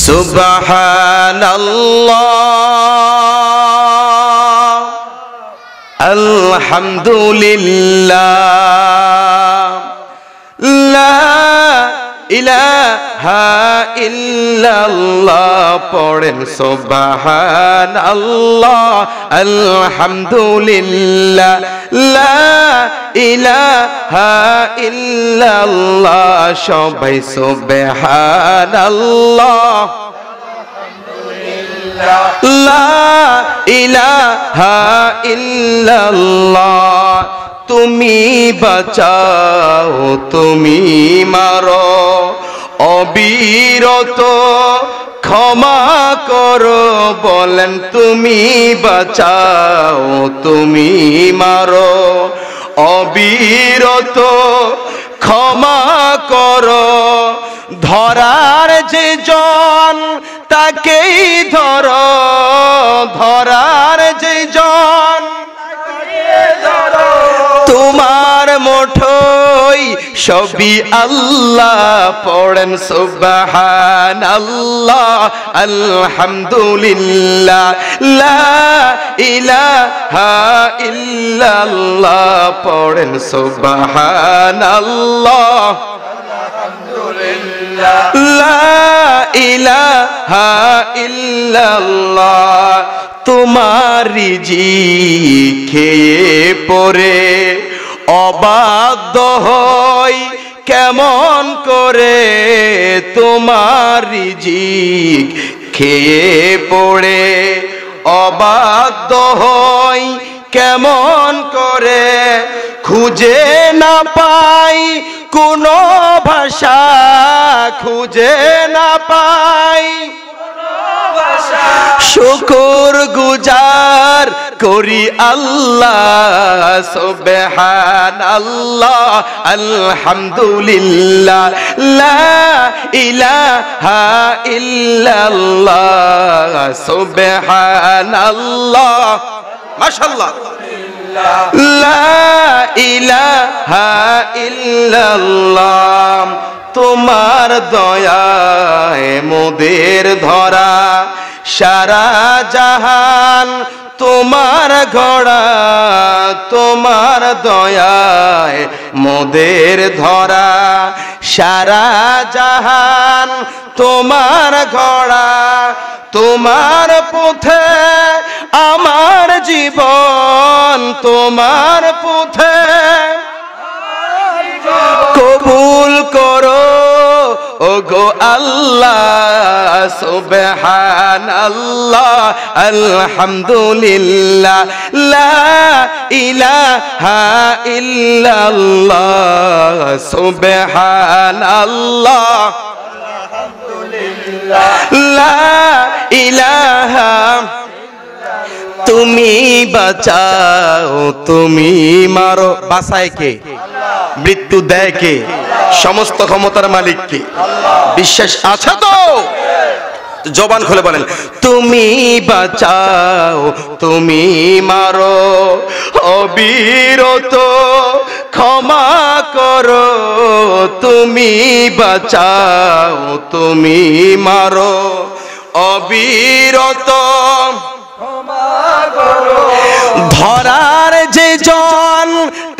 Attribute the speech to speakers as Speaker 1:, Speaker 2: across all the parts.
Speaker 1: সুবহানাল্লাহ আলহামদুলিল্লাহ লা ইলাহা ইল্লাল্লাহ পড়েন সুবহানাল্লাহ আলহামদুলিল্লাহ লা ইলাহা ইল্লাল্লাহ সবাই সুবহানাল্লাহ লা ইলাহা ইল্লাল্লাহ তুমি বাঁচাও তুমি মারো অবিরত ক্ষমা করো বলেন তুমি বাঁচাও তুমি মারো অবিরত ক্ষমা করো ধরার যে জন তাকেই ধরো ধরার যে জন তোমার মুঠোয় সবই আল্লাহ পড়েন সুবহানাল্লাহ আলহামদুলিল্লাহ লা ইলাহা ইল্লাল্লাহ পড়েন সুবহানাল্লাহ লা ইলাহা ইল্লাল্লাহ তোমার রিজিক খেয়ে পরে অবাধ্য হই কেমন করে তোমার রিজিক খেয়ে পড়ে অবাধ্য হই কেমন করে খুঁজে না পাই কোনো ভাষা খুঁজে না পাই শুকর গুজার করি আল্লাহ সুবহানাল্লাহ আলহামদুলিল্লাহ লা ইলাহা ইল্লাল্লাহ সুবহানাল্লাহ মাশাআল্লাহ লা ইলাহা ইল্লাল্লাহ তোমার দয়ায় মোদের ধরা সারা জাহান তোমার গড়া তোমার দয়ায় মোদের ধরা সারা জাহান তোমার গড়া তোমার পথে আমার জীবন তোমার পথে কবুল করো ওগো আল্লাহ সুবহানাল্লাহ আলহামদুলিল্লাহ লা ইলাহা ইল্লাল্লাহ সুবহানাল্লাহ আলহামদুলিল্লাহ লা ইলাহা তুমি বাঁচাও তুমি মারো বাঁচায় কে মৃত্যু দেয় কে সমস্ত ক্ষমতার মালিক কে বিশ্বাস আছে তো জবান খুলে বলেন তুমি বাঁচাও তুমি মারো অবিরত ক্ষমা করো তুমি বাঁচাও তুমি মারো অবিরত ধরার যে জন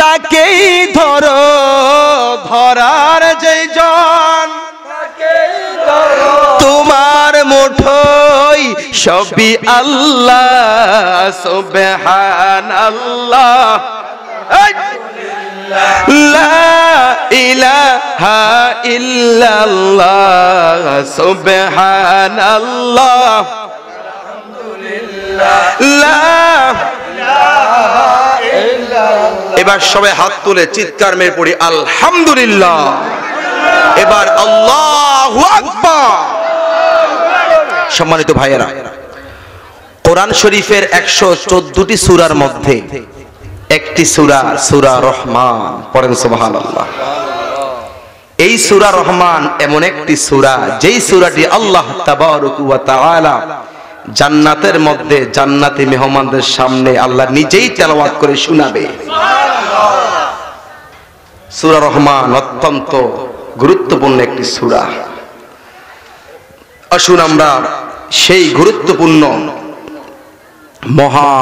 Speaker 1: তাকেই ধরো ধরার যে জন তোমার মুঠোয় সবই আল্লাহ সুবহানাল্লাহ লা ইলাহা ইল্লাল্লাহ সুবহানাল্লাহ এবার সবাই হাত তুলে চিৎকার মেরে পড়ি আলহামদুলিল্লাহ এবার আল্লাহু আকবার সম্মানিত ভাইয়েরা কোরআন শরীফের 114টি সূরার মধ্যে একটি সূরা সূরা রহমান পড়েন সুবহানাল্লাহ এই সূরা রহমান এমন একটি সূরা যেই সূরাটি আল্লাহ তাবারক ওয়া তাআলা জান্নাতের মধ্যে জান্নাতি মেহমানদের সামনে আল্লাহ নিজেই তেলাওয়াত করে শোনাবে সূরা রহমান অত্যন্ত গুরুত্বপূর্ণ একটি সূরা আসুন আমরা সেই গুরুত্বপূর্ণ মহা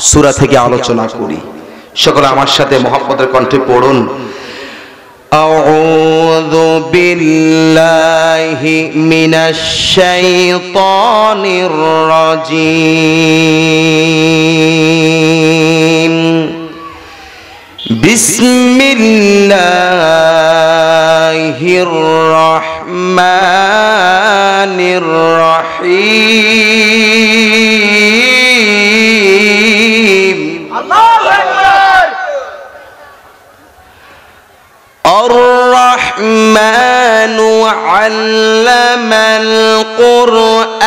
Speaker 1: সূরা থেকে আলোচনা করি। সকলে আমার সাথে মুহাম্মদের কণ্ঠে পড়ুন, আউযু বিল্লাহি মিনাশ শাইতানির রাজীম, বিসমিল্লাহির রহমানির রহিম। আল্লাহু আকবার। আর-রহমানু আল্লামাল কুরআন,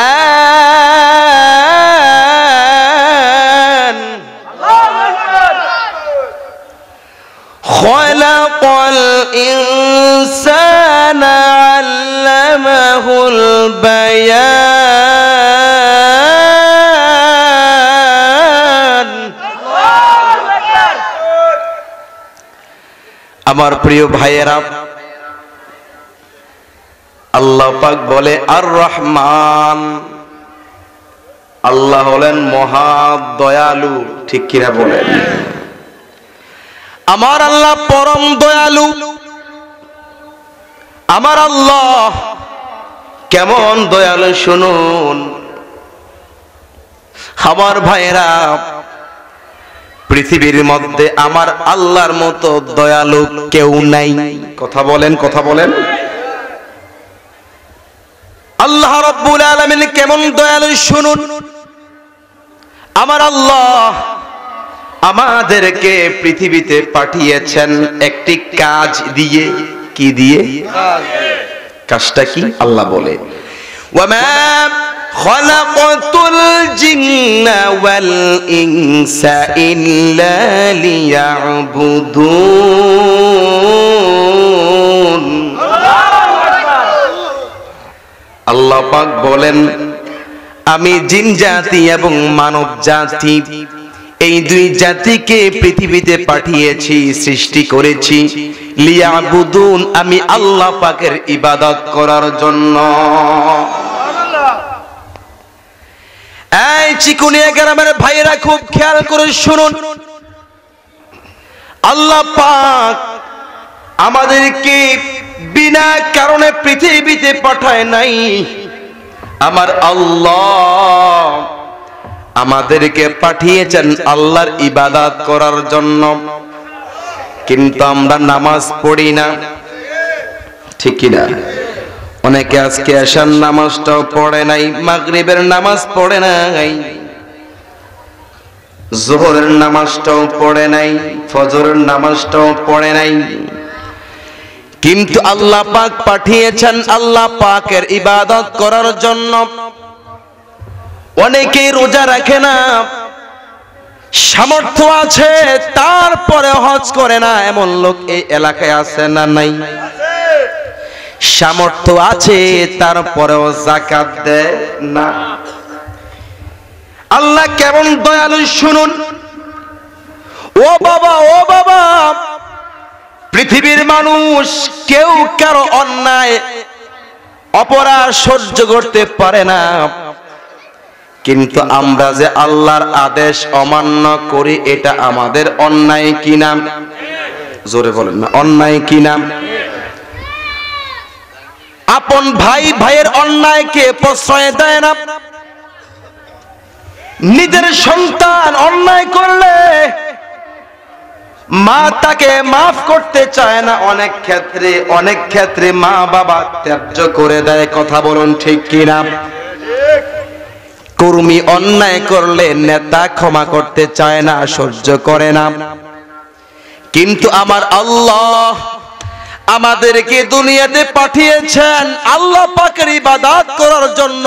Speaker 1: খালাকাল ইনসানা আল্লামাহুল বায়ান। আমার প্রিয় ভাইয়েরা, আল্লাহ পাক বলে আর রহমান, আল্লাহ হলেন মহা দয়ালু, ঠিক কিনা বলেন? আমার আল্লাহ পরম দয়ালু। আমার আল্লাহ কেমন দয়ালু শুনুন। আমার ভাইয়েরা, পৃথিবীর মধ্যে আমার আল্লাহর মতো দয়ালু কেউ নাই। কথা বলেন, কথা বলেন। আল্লাহ রাব্বুল আলামিন কেমন দয়ালু শুনুন। আমার আল্লাহ আমাদেরকে পৃথিবীতে পাঠিয়েছেন একটি কাজ দিয়ে। কি দিয়ে? কাজটা কি? আল্লাহ বলে, ওয়ামা খালাকাতুল জিন্না ওয়াল ইনসা ইল্লা লিয়াবুদুন। আল্লাহ পাক বলেন, আমি জিন জাতি এবং মানব জাতি, এই দুই জাতিকে পৃথিবীতে পাঠিয়েছি, সৃষ্টি করেছি, লিয়াবুদুন, আমি আল্লাহ পাকের ইবাদত করার জন্য। এই চিকুনিয়া গ্রামের ভাইয়েরা খুব খেয়াল করে শুনুন। আল্লাহ পাক আমাদেরকে বিনা কারণে পৃথিবীতে পাঠায় নাই। আমার আল্লাহ আমাদেরকে পাঠিয়েছেন আল্লাহর ইবাদত করার জন্য। কিন্তু আমরা নামাজ পড়ি না, ঠিক কিনা? অনেকে আজকে এশার নামাজটাও পড়ে নাই, মাগরিবের নামাজ পড়ে নাই, যোহরের নামাজটাও পড়ে নাই, ফজরের নামাজটাও পড়ে নাই। কিন্তু আল্লাহ পাক পাঠিয়েছেন আল্লাহ পাকের ইবাদত করার জন্য। অনেকেই রোজা রাখে না, সামর্থ্য আছে তারপরে হজ করে না, এমন লোক এই এলাকায় আছে না নাই? সামর্থ্য আছে তারপরেও যাকাত দেয় না। আল্লাহ কেমন দয়ালু শুনুন। ও বাবা, ও বাবা, পৃথিবীর মানুষ কেউ কারো অন্যায় অপরাধ সহ্য করতে পারে না, কিন্তু আমরা যে আল্লাহর আদেশ অমান্য করি, এটা আমাদের অন্যায় কি না? জোরে বলেন না, অন্যায় কি না? আপন ভাই ভাইয়ের অন্যায়কে প্রশ্রয় দেয় না। নিজের সন্তান অন্যায় করলে মা তাকে মাফ করতে চায় না। অনেক ক্ষেত্রে মা বাবা ত্যায্য করে দেয়। কথা বলুন, ঠিক কিনা? কর্মী অন্যায় করলে নেতা ক্ষমা করতে চায় না, সহ্য করে না। কিন্তু আমার আল্লাহ আমাদেরকে দুনিয়াতে পাঠিয়েছেন আল্লাহ পাকের ইবাদত করার জন্য,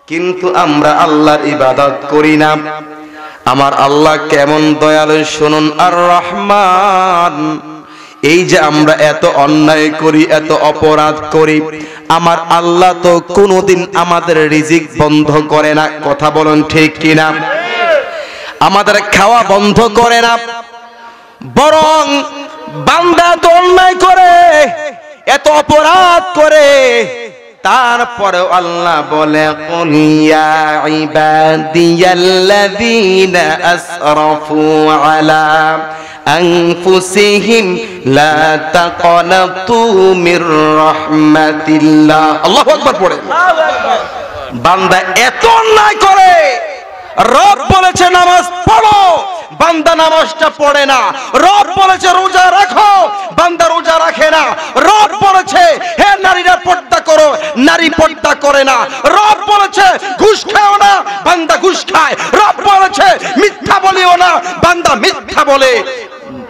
Speaker 1: কিন্তু আমরা আল্লাহর ইবাদত করি না। আমার আল্লাহ কেমন দয়ালু শুনুন। আর রহমান, এই যে আমরা এত অন্যায় করি, এত অপরাধ করি, আমার আল্লাহ তো কোনোদিন আমাদের রিজিক বন্ধ করে না। কথা বলুন, ঠিক কিনা? আমাদের খাওয়া বন্ধ করে না, বরং বান্দা তো অন্যায় করে, এত অপরাধ করে, তারপরে আল্লাহ বলে কুল ইয়া ইবাদিয়াল্লাযীনা আসরাফু আলা আনফুসিহিম লা তাকনাতু মির রাহমাতিল্লাহ। আল্লাহু আকবার পড়ে। বান্দা এত অন্যায় করে, রব বলেছে নামাজ পড়ো, বান্দা নামাজটা পড়ে না। রব বলেছে রোজা রাখো, বান্দা রোজা রাখে না। রব বলেছে হে নারীরা পর্দা করো, নারী পর্দা করে না। রব বলেছে ঘুষ খাও না, বান্দা ঘুষ খায়। রব বলেছে মিথ্যা বলিও না, বান্দা মিথ্যা বলে।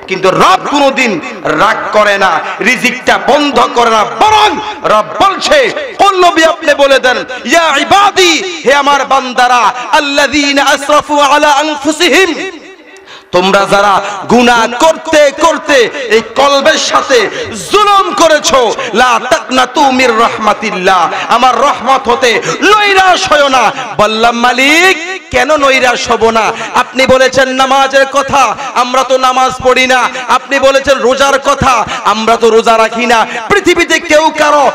Speaker 1: কিন্তু রব কোনদিন রাগ করে না, রিজিকটা বন্ধ করে না, বরং রব বলছে কোন নবী আপনি বলে দেন ইয়া ইবাদি, হে আমার বান্দারা, আল্লাযীনা আসরাফু আলা আনফুসিহিম, তোমরা যারা গুনাহ করতে করতে এই কলবের সাথে জুলুম করেছো, লা তাকনাতু মির রাহমাতিল্লাহ, আমার রহমত হতে নৈরাশ হয়ো না। বললাম মালিক কেন নৈরাশ হব না? আপনি বলেছেন নামাজের কথা, আমরা তো নামাজ পড়ি না। আপনি বলেছেন রোজার কথা, আমরা তো রোজা রাখি না। পৃথিবীতে কেউ কারো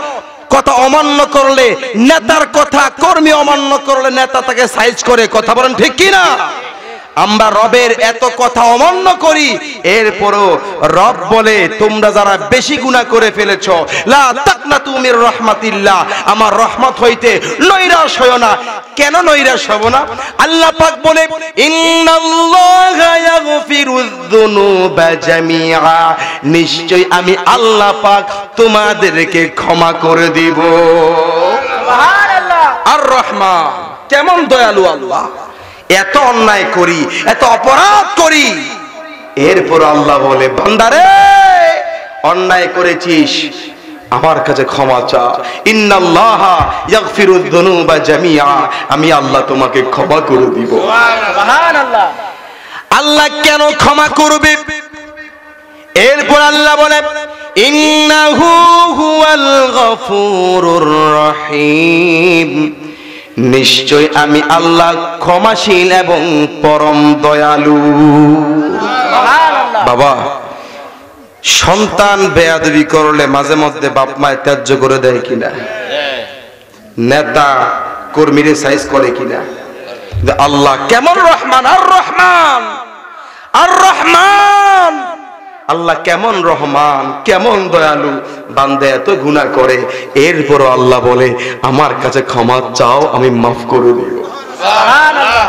Speaker 1: কথা অমান্য করলে, নেতার কথা কর্মী অমান্য করলে নেতা তাকে সাইজ করে, কথা বলেন ঠিক কি না? আমরা রবের এত কথা অমান্য করি, এরপরও রব বলে তোমরা যারা বেশি গুনাহ করে ফেলেছো, লা তাকনাতু মির রাহমাতিল্লাহ, আমার রহমত হইতে নৈরাশ হয়ো না। কেন নৈরাশ হব না? আল্লাহ পাক বলে ইন্নাল্লাহা ইয়াগফিরুয যুনুবা জামিআ, নিশ্চয় আমি আল্লাহ পাক তোমাদেরকে ক্ষমা করে দিব। সুবহানাল্লাহ। আর রহমান, কেমন দয়ালু আল্লাহ। এত অন্যায় করি, এত অপরাধ করি, এরপর আল্লাহ বলে বান্দারে অন্যায় করেছিস, আমার কাছে ক্ষমা চা। ইন্নাল্লাহা ইয়াগফিরুয যুনুবা জামিআ, আমি আল্লাহ তোমাকে ক্ষমা করে দিব। সুবহানাল্লাহ। আল্লাহ কেন ক্ষমা করবে? এরপর আল্লাহ বলে ইন্নাহু হুয়াল গফুরুর রহিম, নিশ্চয় আমি আল্লাহ ক্ষমাশীল এবং পরম দয়ালু। বাবা, সন্তান বেয়াদবি করলে মাঝে মধ্যে বাপ মায়ের ত্যায্য করে দেয় কিনা? নেতা কর্মীরে সাইজ করে কিনা? আল্লাহ কেমন রহমান, আর রহমান, আর রহমান, আল্লাহ কেমন রহমান, কেমন দয়ালু। বান্দা এত গুনাহ করে, এরপরও আল্লাহ বলে আমার কাছে ক্ষমা চাও, আমি মাফ করে দিব। সুবহানাল্লাহ।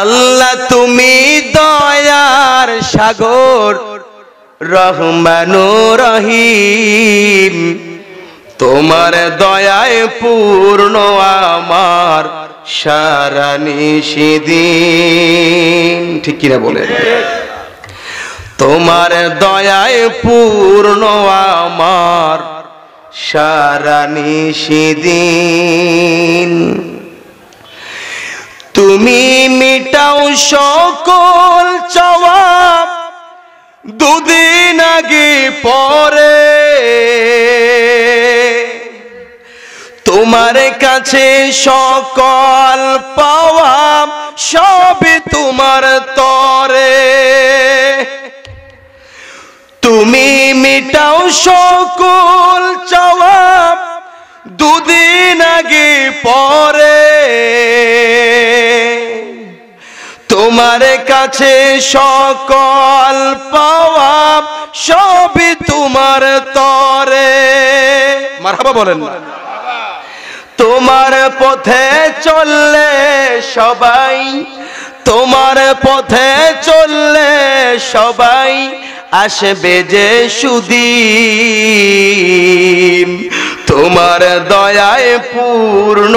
Speaker 1: আল্লাহ তুমি দয়ার সাগর, রহমানুর রহিম, তোমার দয়ায় পূর্ণ আমার সারা নিশিদিন। ঠিক কিনা বলে? তোমার দয়ায় পূর্ণ আমার সারা নিশিদিন, তুমি মিটাও সকল চাওয়া দুদিন আগে পরে, তোমার কাছে সকল পাওয়া সবই তোমার তরে, তুমি মিটাও সকল চাওয়া দুদিন আগে পরে, তোমার কাছে সকল পাওয়া সবই তোমার তরে। মারহাবা বলেন না? তোমার পথে চললে সবাই, তোমার পথে চললে সবাই আসবে যে সুদিন, তোমার দয়ায় পূর্ণ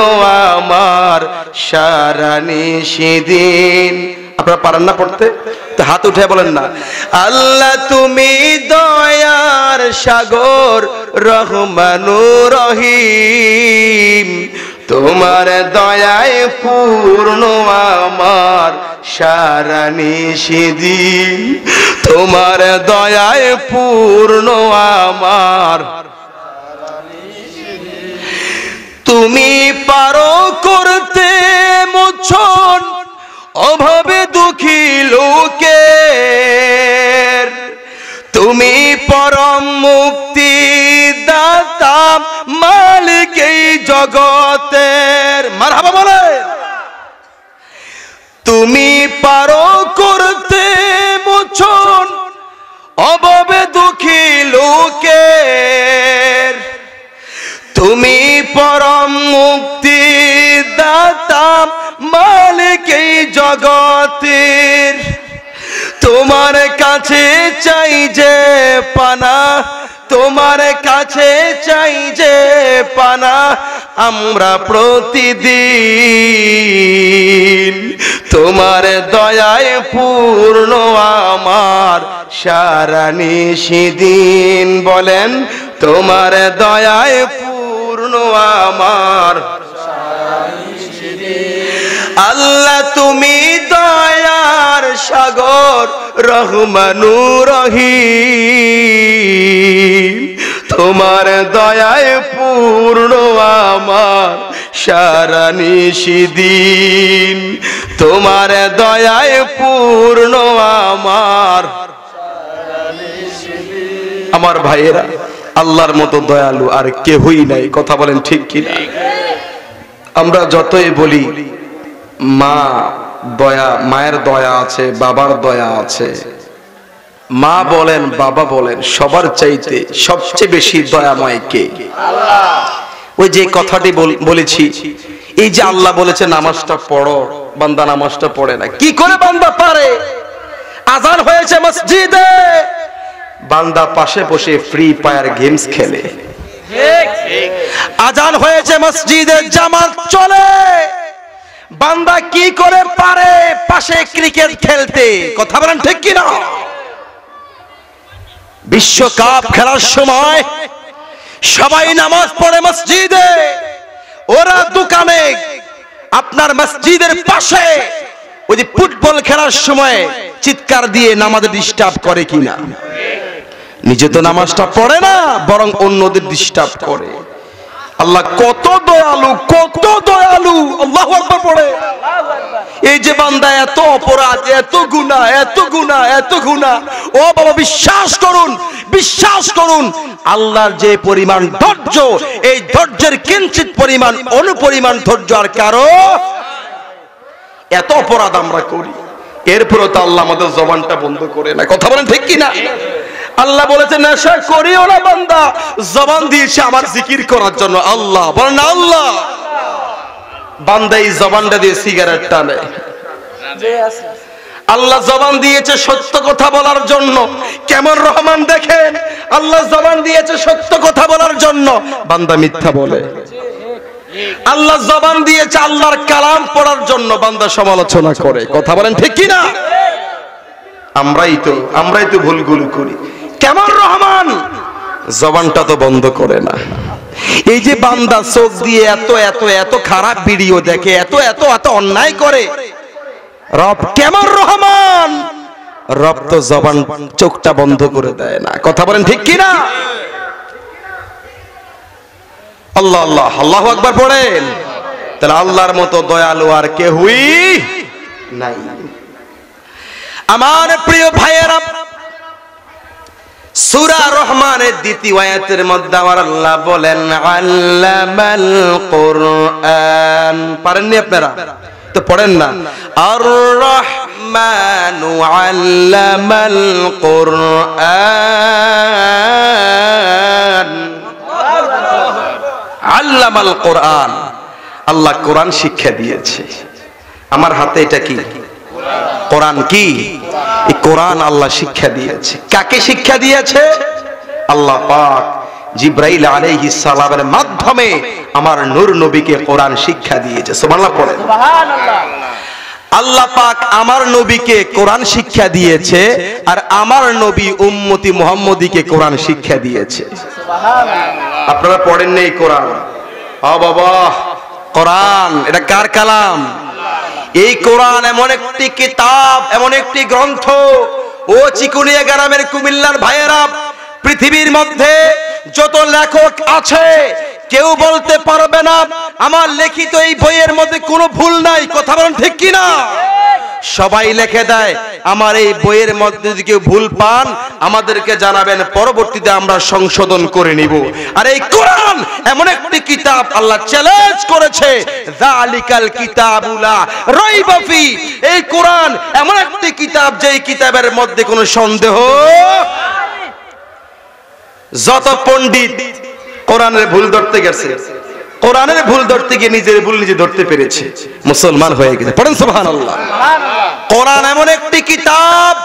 Speaker 1: আমার সারা নিশিদিন। আপনারা পারেন না পড়তে? তো হাত উঠে বলেন না, আল্লাহ তুমি দয়ার সাগর, রহমানুর রহিম, তোমার দয়ায় পূর্ণ আমার সারা নিশিদিন, তোমার দয়ায় পূর্ণ আমার। তুমি পারো করতে মোচন অভাবে দুঃখী লোকের, তুমি পরম মুক্তি দাতা এই জগতের, মারহাবা বলে। তুমি পারো করতে মোচন অভাবে দুঃখী লোকের, তুমি পরম মুক্তি দাতা মালিক এই জগতের। তোমার কাছে চাই যে পানা, তোমার কাছে চাই যে পানা আমরা প্রতিদিন। তোমার দয়ায় পূর্ণ আমার সারা নিশিদিন। বলেন তোমার দয়ায় পূর্ণ আমার আল্লাহ, তুমি দয়ার সাগর রহমানুর রহিম। তোমার দয়ায় পূর্ণ আমার সারা নিশিদিন। তোমার দয়ায় পূর্ণ আমার। আমার ভাইয়েরা, আল্লাহর মতো দয়ালু আর কেউই নাই। কথা বলেন ঠিক কিনা? আমরা যতই বলি মা দয়া, মায়ের দয়া আছে, বাবার দয়া আছে, মা বলেন বাবা বলেন, সবার চাইতে সবচেয়ে বেশি দয়াময় কে? আল্লাহ। ওই যে কথাটি বলেছি, এই যে আল্লাহ বলেছে নামাজটা পড়ো, বান্দা নামাজটা পড়ে না। কি করে বান্দা পারে? আজান হয়েছে মসজিদে, বান্দা পাশে বসে ফ্রি ফায়ার গেমস খেলে। আজান হয়েছে মসজিদে, জামাত চলে, বান্দা কি করে পারে পাশে ক্রিকেট খেলতে? কথা বলেন ঠিক কিনা? বিশ্বকাপ খেলার সময় সবাই নামাজ পড়ে মসজিদে, ওরা দোকানে আপনার মসজিদের পাশে ওই যে ফুটবল খেলার সময় চিৎকার দিয়ে নামাজে ডিস্টার্ব করে কিনা? নিজে তো নামাজটা পড়ে না, বরং অন্যদের ডিস্টার্ব করে। আল্লাহ কত দয়ালু, কত দয়ালু। আল্লাহু আকবার পড়ে। এই যে বান্দা এত অপরাধ, এত গুনাহ, এত গুনাহ, এত গুনাহ। ও বাবা বিশ্বাস করুন, বিশ্বাস করুন, আল্লাহর যে পরিমাণ ধৈর্য, এই ধৈর্যের কিঞ্চিত পরিমাণ অনুপরিমাণ ধৈর্য আর কারো। এত অপরাধ আমরা করি, এরপরও তো আল্লাহ আমাদের জবানটা বন্ধ করে না। কথা বলেন ঠিক কিনা? আল্লাহ বলেছে নেশা করিও না বান্দা, জবান দিয়েছে আমার জিকির করার জন্য। আল্লাহ বলেন আল্লাহ। বান্দা এই জবানটা দিয়ে সিগারেট টানে। আল্লাহ জবান দিয়েছে সত্য কথা বলার জন্য। কেমন রহমান দেখেন, আল্লাহ জবান দিয়েছে সত্য কথা বলার জন্য, বান্দা মিথ্যা বলে। আল্লাহ জবান দিয়েছে আল্লাহর কালাম পড়ার জন্য, বান্দা সমালোচনা করে। কথা বলেন ঠিক কিনা? আমরাই তো ভুলগুলো করি। কেমন রহমান, জবানটা তো বন্ধ করে না। এই যে বান্দা চোখ দিয়ে এত এত এত খারাপ ভিডিও দেখে, এত এত এত অন্যায় করে, রব কেমন রহমান, রব তো জবান চোখটা বন্ধ করে দেয় না। কথা বলেন ঠিক কিনা? আল্লাহ আল্লাহ, আল্লাহু আকবার পড়েন। তাহলে আল্লাহর মতো দয়ালু আর কেউই নাই। আমার প্রিয় ভাইয়েরা, সূরা রহমানের দ্বিতীয় আয়াতের মধ্যে আমার আল্লাহ বলেন আল্লামাল কুরআন। পারেননি আপনারা? তো পড়েন না। আর রহমানু আল্লামাল কুরআন। আল্লামাল কুরআন, আল্লাহ কোরআন শিক্ষা দিয়েছে। আমার হাতে এটা কি? কোরআন। কি? এই কোরআন আল্লাহ শিক্ষা দিয়েছে। কাকে শিক্ষা দিয়েছে? আল্লাহ পাক জিবরাইল আলাইহিস সালামের মাধ্যমে আমার নূর নবীকে কোরআন শিক্ষা দিয়েছে। সুবহানাল্লাহ পড়েন। সুবহানাল্লাহ। আল্লাহ পাক আমার নবীকে কোরআন শিক্ষা দিয়েছে, আর আমার নবী উম্মতি মুহাম্মদীকে কোরআন শিক্ষা দিয়েছে। সুবহানাল্লাহ। আপনারা পড়েন না এই কোরআন? ও বাবা, কোরআন এটা কার কালাম? এই কোরআন এমন একটি কিতাব, এমন একটি গ্রন্থ, ও চিকুনিয়া গ্রামের কুমিল্লার ভাইয়েরা, পৃথিবীর মধ্যে যত লেখক আছে কেউ বলতে পারবে না আমার লিখিত এই বইয়ের মধ্যে কোনো ভুল নাই। কথা বলেন ঠিক কিনা? সবাই লিখে দেয়। আমার এই বইয়ের মধ্যে যদি কেউ ভুল পান আমাদেরকে জানাবেন, পরবর্তীতে আমরা সংশোধন করে নিব। আর এই কোরআন এমন একটি কিতাব, আল্লাহ চ্যালেঞ্জ করেছে, যালিকাল কিতাবুলা রাইবা ফি। এই কোরআন এমন একটি কিতাব যেই কিতাবের মধ্যে কোনো সন্দেহ। যত পণ্ডিত কোরআনের ভুল ধরতে গেছে, কোরআনের ভুল ধরতে গিয়ে নিজের ভুল নিজে ধরতে পেরেছে, মুসলমান হয়ে গেছে। পড়েন সুবহানাল্লাহ। কোরআন এমন একটি কিতাব,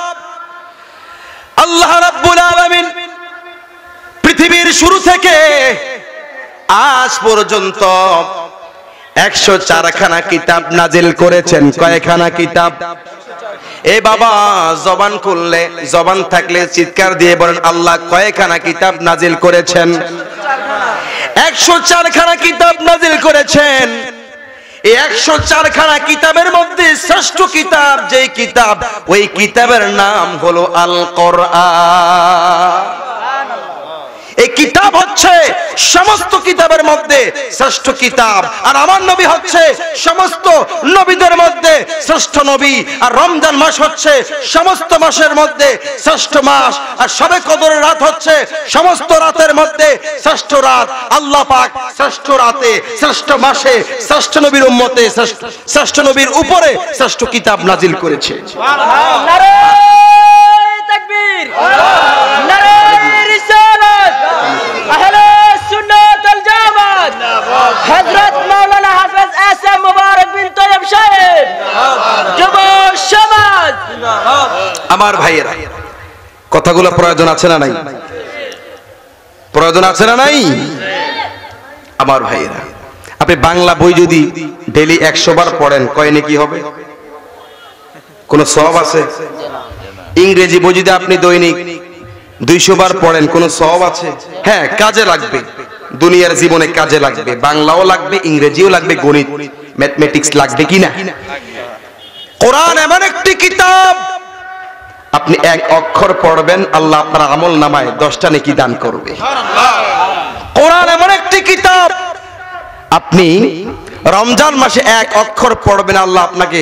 Speaker 1: আল্লাহ রাব্বুল আলামিন পৃথিবীর শুরু থেকে আজ পর্যন্ত 104 খানা কিতাব নাজিল করেছেন। কয়খানা কিতাব? এ বাবা, জবান খুললে, জবান থাকলে চিৎকার দিয়ে বলেন আল্লাহ কয়খানা কিতাব নাজিল করেছেন? 104 খানা কিতাব নাজিল করেছেন। এই 104 খানা কিতাবের মধ্যে শ্রেষ্ঠ কিতাব যেই কিতাব, ওই কিতাবের নাম হলো আল কোরআন। এই কিতাব হচ্ছে সমস্ত কিতাবের মধ্যে শ্রেষ্ঠ কিতাব। আর আমার নবী হচ্ছে সমস্ত নবীদের মধ্যে শ্রেষ্ঠ নবী। আর রমজান মাস হচ্ছে সমস্ত মাসের মধ্যে শ্রেষ্ঠ মাস। আর শবে কদরের রাত হচ্ছে সমস্ত রাতের মধ্যে শ্রেষ্ঠ রাত। আল্লাহ পাক শ্রেষ্ঠ রাতে, শ্রেষ্ঠ মাসে, শ্রেষ্ঠ নবীর উম্মতে, শ্রেষ্ঠ নবীর উপরে শ্রেষ্ঠ কিতাব নাজিল করেছে। সুবহানাল্লাহ। নারে তাকবীর, নারে রিসালাত, আহলে সুন্নাত ওয়াল জামাত, হযরত মাওলানা হাফেজ এসএম মুবারক বিন তৈয়ব সাহেব, যুব সমাজ। আমার ভাইয়েরা, কথাগুলো প্রয়োজন আছে না নাই? প্রয়োজন আছে না নাই? আমার ভাইয়েরা, আপনি বাংলা বই যদি ডেইলি 100 বার পড়েন, কয় নেকি হবে? কোন সওয়াব আছে? ইংরেজি বই যদি আপনি দৈনিক 200 বার পড়েন, কোন সওয়াব আছে? হ্যাঁ, কাজে লাগবে, দুনিয়ার জীবনে কাজে লাগবে। বাংলাও লাগবে, ইংরেজিও লাগবে, গণিত ম্যাথমেটিক্স লাগবে কিনা? কোরআন এমন একটি কিতাব, আপনি এক অক্ষর পড়বেন, আল্লাহ আপনার আমল নামায় 10টা নেকি দান করবে। কোরআন এমন একটি কিতাব, আপনি রমজান মাসে এক অক্ষর পড়বেন, আল্লাহ আপনাকে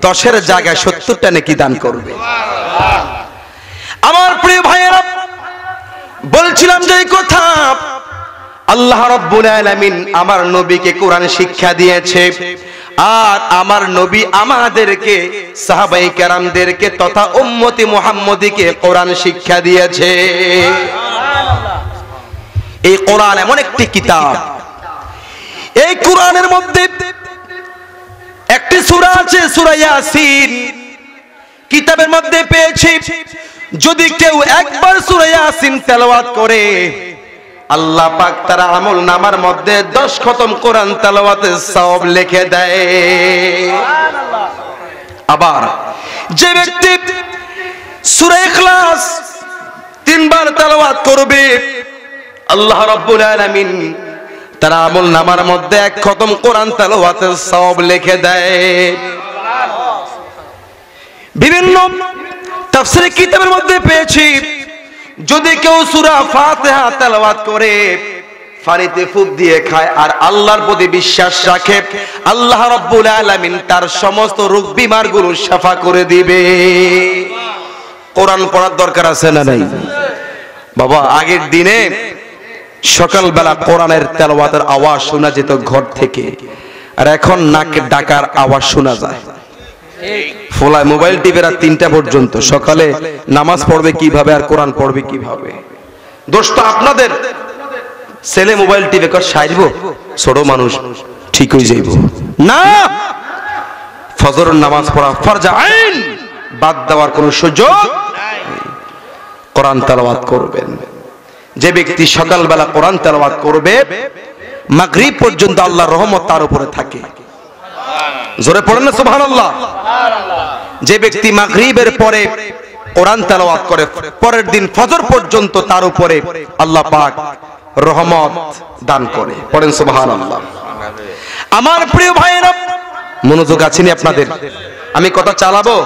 Speaker 1: 10-এর জায়গায় 70টা নেকি দান করবে। আমার প্রিয় ভাইয়েরা, বলছিলাম যে এই কথা, আল্লাহ রাব্বুল আলামিন আমার নবীকে কোরআন শিক্ষা দিয়েছে। আর আমার নবী আমাদেরকে, সাহাবায়ে কেরামদেরকে তথা উম্মতি মুহাম্মদীকে কোরআন শিক্ষা দিয়েছে। এই কোরআন এমন একটি কিতাব, এই কোরআনের মধ্যে একটি সূরা আছে, সূরা ইয়াসিন। কিতাবের মধ্যে পেয়েছি, যদি কেউ একবার সূরা ইয়াসিন তেলাওয়াত করে, আল্লাহ পাক তার আমল নামার মধ্যে 10 খতম কোরআন তেলাওয়াতের সওয়াব লিখে দেয়। আবার যে ব্যক্তি সূরা ইখলাস 3 বার তেলাওয়াত করবে, আল্লাহ রাব্বুল আলামিন তার আমল নামার মধ্যে 1 খতম কোরআন তেলাওয়াতের সওয়াব লিখে দেয়। বিভিন্ন তাফসীরের কিতাবের মধ্যে পেয়েছি, যদি কেউ সূরা ফাতিহা তেলাওয়াত করে, পানিতে ফুঁক দিয়ে খায় আর আল্লাহর প্রতি বিশ্বাস রাখে, আল্লাহ রাব্বুল আলামিন তার সমস্ত রোগ বিমারগুলো শাফা করে দিবে। কোরআন পড়ার দরকার আছে না নাই? বাবা, আগের দিনে সকালবেলা কোরআনের তেলাওয়াতের আওয়াজ শোনা যেত ঘর থেকে, আর এখন নাকের ডাকার আওয়াজ শোনা যায়। ফোলায় মোবাইল টিপে রাত 3টা পর্যন্ত। সকালে নামাজ পড়বে কিভাবে আর কোরআন পড়বে কিভাবে? দোষ তো আপনাদের। ছেলে মোবাইল টিপে কর সাইব, ছোট মানুষ ঠিক হয়ে যাইব না। ফজরের নামাজ পড়া ফরজ আইন, বাদ দেওয়ার কোনো সুযোগ নাই। কোরআন তেলাওয়াত করবেন। যে ব্যক্তি সকালবেলা কোরআন তেলাওয়াত করবে, মাগরিব পর্যন্ত আল্লাহর রহমত তার উপরে থাকে। জোরে পড়েন না সুবহানাল্লাহ। যে ব্যক্তি মাগরিবের পরে কোরআন তেলাওয়াত করে, পরের দিন ফজর পর্যন্ত তার উপরে আল্লাহ পাক রহমত দান করে। পড়েন সুবহানাল্লাহ। আমার প্রিয় ভাইয়েরা, মনোযোগ আছেনি আপনাদের? আমি কথা চালাবো।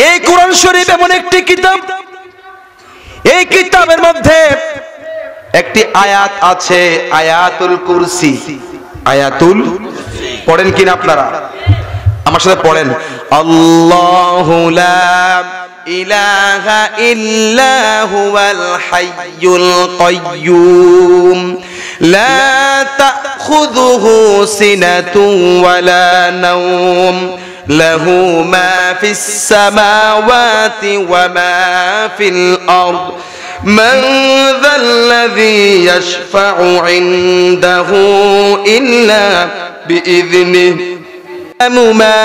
Speaker 1: এই কোরআন শরীফ এমন একটি কিতাব, এই কিতাবের মধ্যে একটি আয়াত আছে, আয়াতুল কুরসি। আয়াতুল পড়েন কিনা আপনারা? আমার সাথে পড়েন, আল্লাহু লা ইলাহা ইল্লা হুয়াল হাইয়ুল কাইয়্যুম লা তাখুযুহু সিনাতুন ওয়ালা নাওম লাহু মা ফিস সামাওয়াতি ওয়া মা ফিল আরদ من ذا الذي يشفع عنده إلا بإذنه ما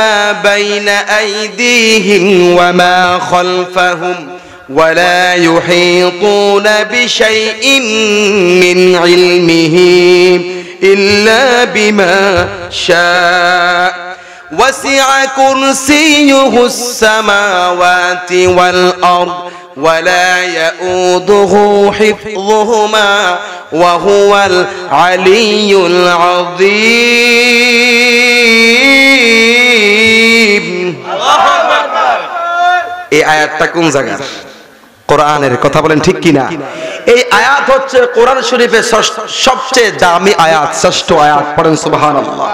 Speaker 1: بين أيديهم وما خلفهم ولا يحيطون بشيء من علمه إلا بما شاء وسع كرسيه السماوات والأرض ولا يؤوده حفظهما وهو العلي العظيم এই আয়াতটা কোন জায়গার কোরআনের কথা বলেন ঠিক কিনা? এই আয়াত হচ্ছে কোরআন শরীফের সবচেয়ে দামি আয়াত, শ্রেষ্ঠ আয়াত। পড়েন সুবহানাল্লাহ।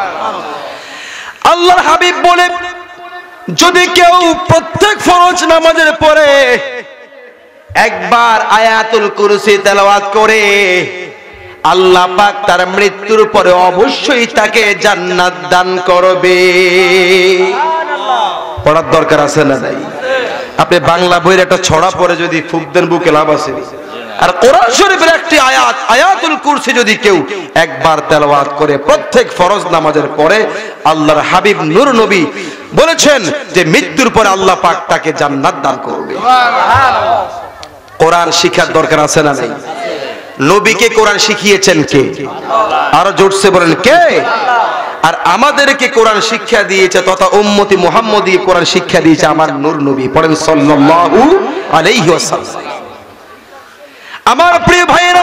Speaker 1: আল্লাহর হাবিব বলে, যদি কেউ প্রত্যেক ফরজ নামাজের পরে একবার আয়াতুল কুরসি তেলাওয়াত করে, আল্লাহ পাক তার মৃত্যুর পরে অবশ্যই তাকে জান্নাত দান করবে। পড়ার দরকার আছে না নাই? আপনি বাংলা বইয়ের একটা ছড়া পড়ে যদি ফুক দেন বুকে লাভ আছে। আর কোরআন শরীফের একটি আয়াত, আয়াতুল কুরসি যদি কেউ একবার তেলাওয়াত করে প্রত্যেক ফরজ নামাজের পরে, আল্লাহর হাবিব নূর নবী বলেছেন যে মৃত্যুর পরে আল্লাহ পাক তাকে জান্নাত দান করবে। কোরআন শিখার দরকার আছে না নাই? নবীকে কোরআন শিখিয়েছেন কে? আরো জোরসে বলেন কে? আর আমাদেরকে কোরআন শিক্ষা দিয়েছে তথা উম্মতি মুহাম্মদী কোরআন শিক্ষা দিয়েছে আমার নূর নবী। পড়েন সাল্লাল্লাহু আলাইহি ওয়াসাল্লাম। আমার প্রিয় ভাইয়েরা,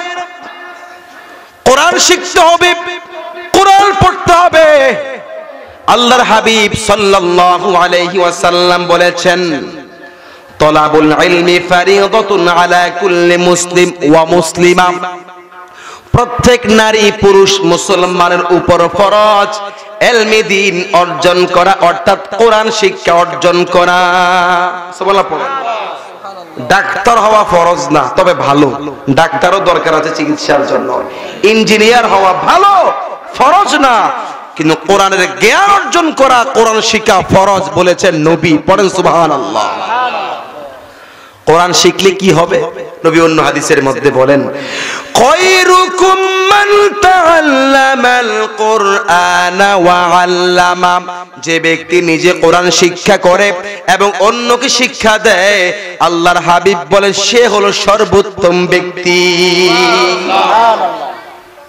Speaker 1: কোরআন শিখতে হবে, কোরআন পড়তে হবে। আল্লাহর হাবিব সাল্লাল্লাহু আলাইহি ওয়াসাল্লাম বলেছেন, তলাবুল ইলমি ফারিদাতুন আলা কুল্লি মুসলিম ওয়া মুসলিমা। প্রত্যেক নারী পুরুষ মুসলমানের উপর ফরজ ইলমে দ্বীন অর্জন করা, অর্থাৎ কোরআন শিক্ষা অর্জন করা। সুবহানাল্লাহ পড়ুন। ডাক্তার হওয়া ফরজ না, তবে ভালো। ডাক্তারও দরকার আছে চিকিৎসার জন্য। ইঞ্জিনিয়ার হওয়া ভালো, ফরজ না, কিন্তু কোরআনের জ্ঞান অর্জন করা, কোরআন শিক্ষা ফরজ বলেছেন নবী। পড়েন সুবহানাল্লাহ। কোরআন শিখলে কি হবে? নবী অন্য হাদিসের মধ্যে বলেন, খায়রুকুম মান তাআল্লামাল কুরআনা ওয়া আল্লামা। যে ব্যক্তি নিজে কোরআন শিক্ষা করে এবং অন্যকে শিক্ষা দেয়, আল্লাহর হাবিব বলে সে হলো সর্বোত্তম ব্যক্তি।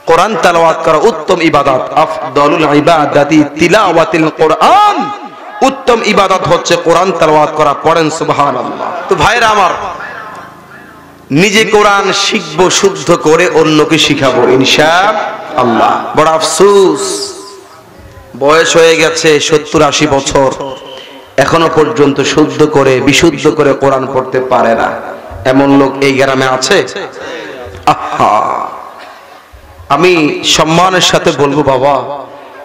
Speaker 1: কোরআন তেলাওয়াত করা উত্তম ইবাদত। আফদালুল ইবাদাতি তিলাওয়াতুল কোরআন। উত্তম ইবাদত হচ্ছে কোরআন তেলাওয়াত করা। পড়েন সুবহানাল্লাহ। তো ভাইরা আমার, নিজে কোরআন শিখবো, শুদ্ধ করে অন্যকে শিখাবো ইনশাআল্লাহ। বড় আফসোস, বয়স হয়ে গেছে 70-80 বছর, এখনো পর্যন্ত শুদ্ধ করে বিশুদ্ধ করে কোরআন পড়তে পারে না। এমন লোক এই গ্রামে আছে? আহা, আমি সম্মানের সাথে বলবো বাবা,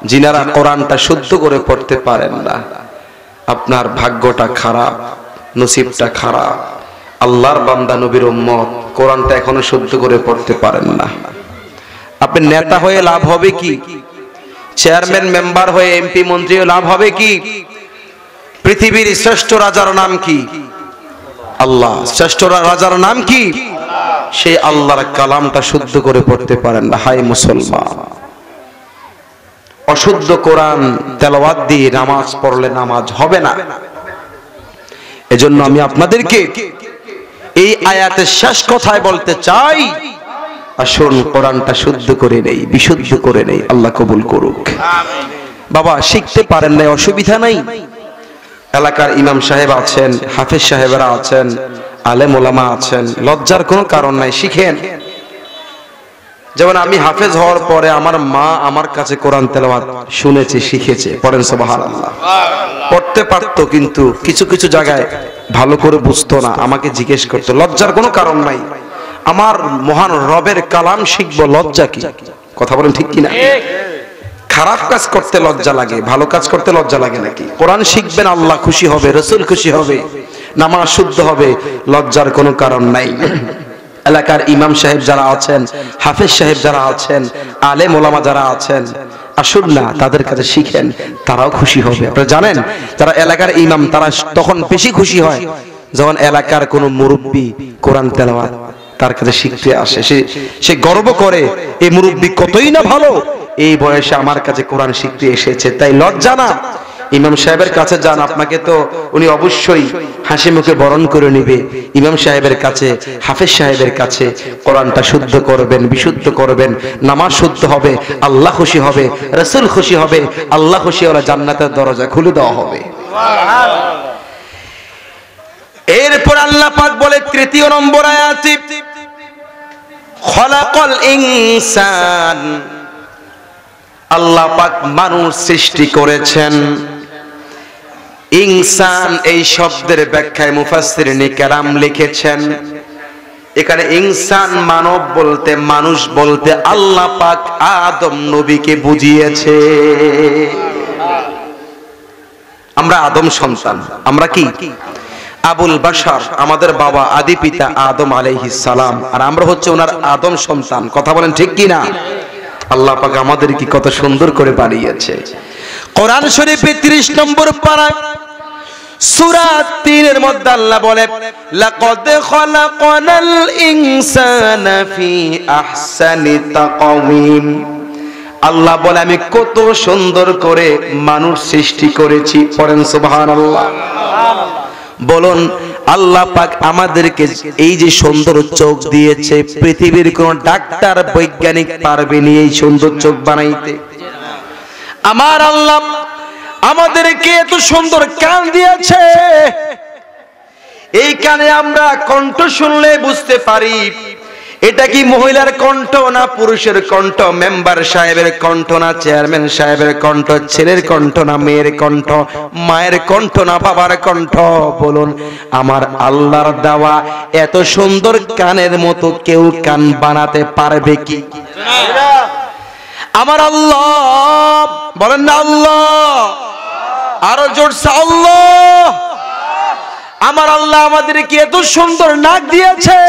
Speaker 1: যিনারা কোরআনটা শুদ্ধ করে পড়তে পারেন না, আপনার ভাগ্যটা খারাপ, নসিবটা খারাপ। আল্লাহর বান্দা নবীর উম্মত কোরআনটা এখনো শুদ্ধ করে পড়তে পারেন না। আপনি নেতা হয়ে লাভ হবে কি? চেয়ারম্যান মেম্বার হয়ে এমপি মন্ত্রী হয়ে লাভ হবে কি? পৃথিবীর শ্রেষ্ঠ রাজার নাম কি? আল্লাহ। শ্রেষ্ঠ রাজার নাম কি? সেই আল্লাহর কালামটা শুদ্ধ করে পড়তে পারেন না। হায় মুসলমান, অশুদ্ধ কোরআন তেলাওয়াত দিয়ে নামাজ পড়লে নামাজ হবে না। এজন্য আমি আপনাদেরকে এই আয়াতের শেষ কথায় বলতে চাই, আসুন কোরআনটা শুদ্ধ করে নেই, বিশুদ্ধ করে নেই। আল্লাহ কবুল করুক। বাবা, শিখতে পারেন না, অসুবিধা নাই। এলাকার ইমাম সাহেব আছেন, হাফেজ সাহেবরা আছেন, আলেম ওলামা আছেন, লজ্জার কোনো কারণ নাই, শিখেন। যেমন আমি হাফেজ হওয়ার পরে আমার মা আমার কাছে কোরআন তেলাওয়াত শুনেছে, শিখেছে। পড়েন সুবহানাল্লাহ। পড়তে পারতো, কিন্তু কিছু কিছু জায়গায় ভালো করে বুঝতো না, আমাকে জিজ্ঞেস করতো। লজ্জার কোনো কারণ নাই। আমার মহান রবের কালাম শিখবো, লজ্জা কি? কথা বলেন ঠিক কিনা? খারাপ কাজ করতে লজ্জা লাগে, ভালো কাজ করতে লজ্জা লাগে নাকি? কোরআন শিখবেন, আল্লাহ খুশি হবে, রাসূল খুশি হবে, নামাজ শুদ্ধ হবে, লজ্জার কোনো কারণ নাই। এলাকার ইমাম সাহেব যারা আছেন, হাফেজ সাহেব যারা আছেন, আলেম ওলামা যারা আছেন, আসুন না তাদের কাছে শিখেন, তারাও খুশি হবে। আপনারা জানেন যারা এলাকার ইমাম তারা তখন বেশি খুশি হয় যখন এলাকার কোনো মুরব্বী কোরআন তেলাওয়াত তার কাছে শিখতে আসে। সে গর্ব করে এই মুরব্বী কতই না ভালো, এই বয়সে আমার কাছে কোরআন শিখতে এসেছে। তাই লজ্জা না, ইমাম সাহেবের কাছে যান, আপনাকে তো উনি অবশ্যই হাসি মুখে বরণ করে নিবে। ইমাম সাহেবের কাছে, হাফেজ সাহেবের কাছে কোরআনটা শুদ্ধ করবেন, বিশুদ্ধ করবেন, নামাজ শুদ্ধ হবে, আল্লাহ খুশি হবে, রাসূল খুশি হবে, আল্লাহ খুশি হলে জান্নাতের দরজা খুলে দেওয়া হবে। এরপর আল্লাহ পাক বলে তৃতীয় নম্বর আয়াতে, খলাকাল ইনসান, আল্লাহ পাক মানুষ সৃষ্টি করেছেন। ইনসান এই শব্দের ব্যাখ্যায় মুফাসসিরিনে কেরাম লিখেছেন, এখানে ইনসান মানব বলতে, মানুষ বলতে আল্লাহ পাক আদম নবীকে বুঝিয়েছে। আমরা আদম সন্তান, আমরা কি আবুল বাশার, আমাদের বাবা আদি পিতা আদম আলাইহিস সালাম, আর আমরা হচ্ছে ওনার আদম সন্তান। কথা বলেন ঠিক কি না? আল্লাহ পাক আমাদের কি কত সুন্দর করে বানিয়েছে। কোরআন শরীফে 30 নম্বর পারা সূরা 3 এর মধ্যে আল্লাহ বলে, লাকাদ খালাকনাল ইনসানা ফি আহসানি তাকওয়িম। আল্লাহ বলে আমি কত সুন্দর করে মানুষ সৃষ্টি করেছি। পড়েন সুবহানাল্লাহ। বলুন আল্লাহ পাক আমাদেরকে এই যে সুন্দর চোখ দিয়েছে, পৃথিবীর কোন ডাক্তার বৈজ্ঞানিক পারবেনি এই সুন্দর চোখ বানাইতে। আমার আল্লাহ আমাদেরকে এত সুন্দর কান দিয়েছে, এই কানে আমরা কণ্ঠ শুনলে বুঝতে পারি এটা কি মহিলার কণ্ঠ না পুরুষের কণ্ঠ, মেম্বার সাহেবের কণ্ঠ না চেয়ারম্যান সাহেবের কণ্ঠ, ছেলের কণ্ঠ না মেয়ের কণ্ঠ, মায়ের কণ্ঠ না বাবার কণ্ঠ। বলুন আমার আল্লাহর দেওয়া এত সুন্দর কানের মতো কেউ কান বানাতে পারবে কি? আমার আল্লাহ, বলেন না আল্লাহ, আরো জোরসে আল্লাহ। আমার আল্লাহ আমাদেরকে এত সুন্দর নাক দিয়েছে।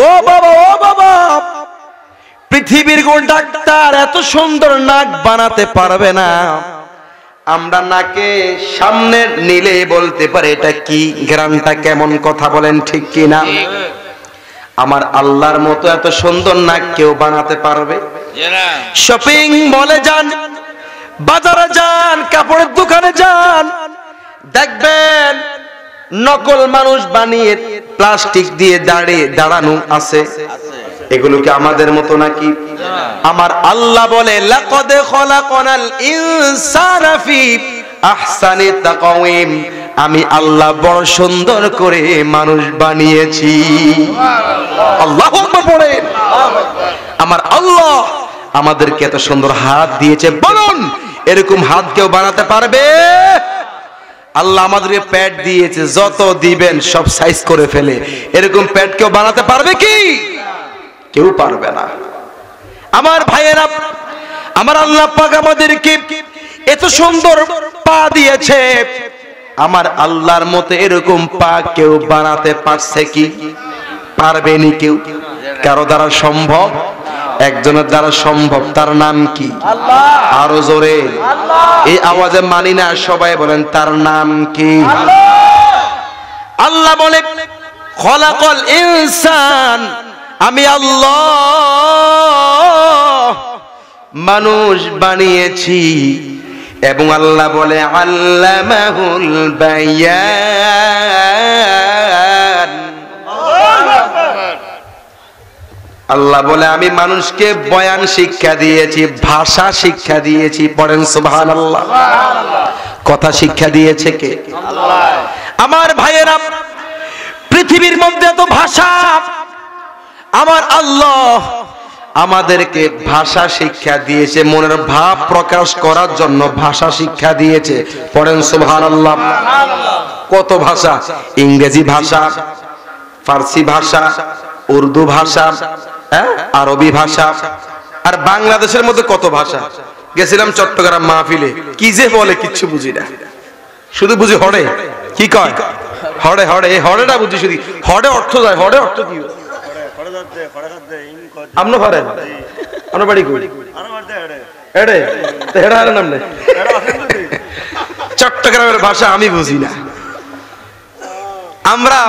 Speaker 1: ও বাবা, ও বাবা, পৃথিবীর কোন ডাক্তার এত সুন্দর নাক বানাতে পারবে না। আমরা নাকে সামনে নিলে বলতে পারে এটা কি, ঘ্রাণটা কেমন। কথা বলেন ঠিক কি না? আমার আল্লাহর মতো এত সুন্দর নাক কেউ বানাতে পারবে? শপিং মলে যান, বাজারে যান, কাপড়ের দোকানে যান, দেখবেন নকল মানুষ বানিয়ে প্লাস্টিক দিয়ে দাঁড়ানো আছে। এগুলো কি আমাদের মতো নাকি? আমার আল্লাহ বলে লাকাদ খালাকনাল ইনসানা ফি আহসানি তাকওয়িম, আমি আল্লাহ বড় সুন্দর করে মানুষ বানিয়েছি। আল্লাহু আকবার পড়েন। আমার আল্লাহ আমাদেরকে এত সুন্দর হাত দিয়েছে। বলুন এরকম হাত কেউ বানাতে পারবে? আল্লাহ আমাদেরকে পেট দিয়েছে, যত দিবেন সব সাইজ করে ফেলে। এরকম পেট কেউ বানাতে পারবে কি? কেউ পারবে না। আমার ভাইয়েরা, আমার আল্লাহ পাক আমাদেরকে এত সুন্দর পা দিয়েছে। আমার আল্লাহর মতো এরকম পা কেউ বানাতে পারছে কি? পারবেনি কেউ। কারো দ্বারা সম্ভব? একজনের দ্বারা সম্ভব। তার নাম কি? আল্লাহ। আরো জোরে এই আওয়াজে মানি না, সবাই বলেন তার নাম কি? আল্লাহ। আল্লাহ বলে খলাকাল ইনসান, আমি আল্লাহ মানুষ বানিয়েছি। এবং আল্লাহ বলে আল্লামাহুল বায়ান, আল্লাহ বলে আমি মানুষকে বয়ান শিক্ষা দিয়েছি, ভাষা শিক্ষা দিয়েছি। পড়েন সুবহানাল্লাহ। কথা শিক্ষা দিয়েছে কে? আল্লাহ। আমার ভাইয়েরা, পৃথিবীর মধ্যে এত ভাষা, আমার আল্লাহ আমাদেরকে ভাষা শিক্ষা দিয়েছে। মনের ভাব প্রকাশ করার জন্য ভাষা শিক্ষা দিয়েছে। পড়েন সুবহানাল্লাহ। কত ভাষা! ইংরেজি ভাষা, ফার্সি ভাষা, উর্দু ভাষা, আরবি ভাষা, আর বাংলাদেশের মধ্যে কত ভাষা। গেছিলাম চট্টগ্রাম মাহফিলে, কি যে বলে কিচ্ছু বুঝি না, শুধু বুঝি হড়ে। কি কয়? হড়ে হড়ে, এই হড়েটা বুঝি শুধু। হড়ে অর্থ যায়, হড়ে অর্থ কি? আমনো পারেন? আপনার বাড়ি কই? এড়ে তো হেড়া হারের নাম নেই। চট্টগ্রামের ভাষা আমি বুঝি না। আমরা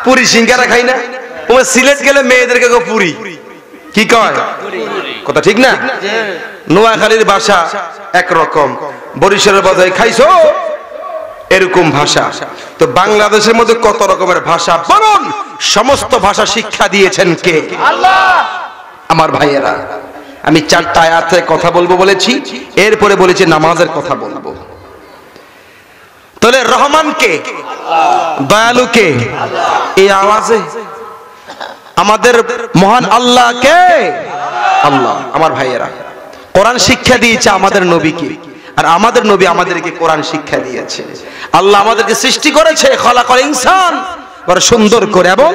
Speaker 1: পুরি সিঙ্গারা খাই না? তোমার সিলেট গেলে মেয়েদেরকে পুরি কি কয়? কথা ঠিক না? নোয়াখালীর ভাষা একরকম, বরিশালের বাজায় খাইছো এরকম ভাষা। তো বাংলাদেশের মধ্যে কত রকমের ভাষা, বলুন সমস্ত ভাষা শিক্ষা দিয়েছেন কে? আল্লাহ। আমার ভাইয়েরা, আমি 4টা আয়াতে কথা বলবো বলেছি, এরপরে বলেছি নামাজের কথা বলবো। তাহলে রহমান কে? দয়ালু কে? এই আওয়াজে আমাদের মহান আল্লাহ কে? আল্লাহ। আমার ভাইয়েরা, কোরআন শিক্ষা দিয়েছে আমাদের নবীকে, আর আমাদের নবী আমাদেরকে কোরআন শিক্ষা দিয়েছে। আল্লাহ আমাদেরকে সৃষ্টি করেছে খলাকাল ইনসান বড় সুন্দর করে, এবং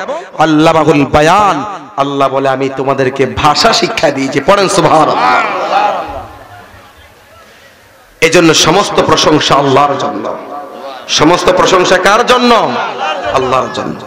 Speaker 1: আল্লামাহুল বায়ান, আল্লাহ বলে আমি তোমাদেরকে ভাষা শিক্ষা দিয়েছি। পড়েন সুবহানাল্লাহ। এজন্য সমস্ত প্রশংসা আল্লাহর জন্য। সমস্ত প্রশংসা কার জন্য? আল্লাহর জন্য।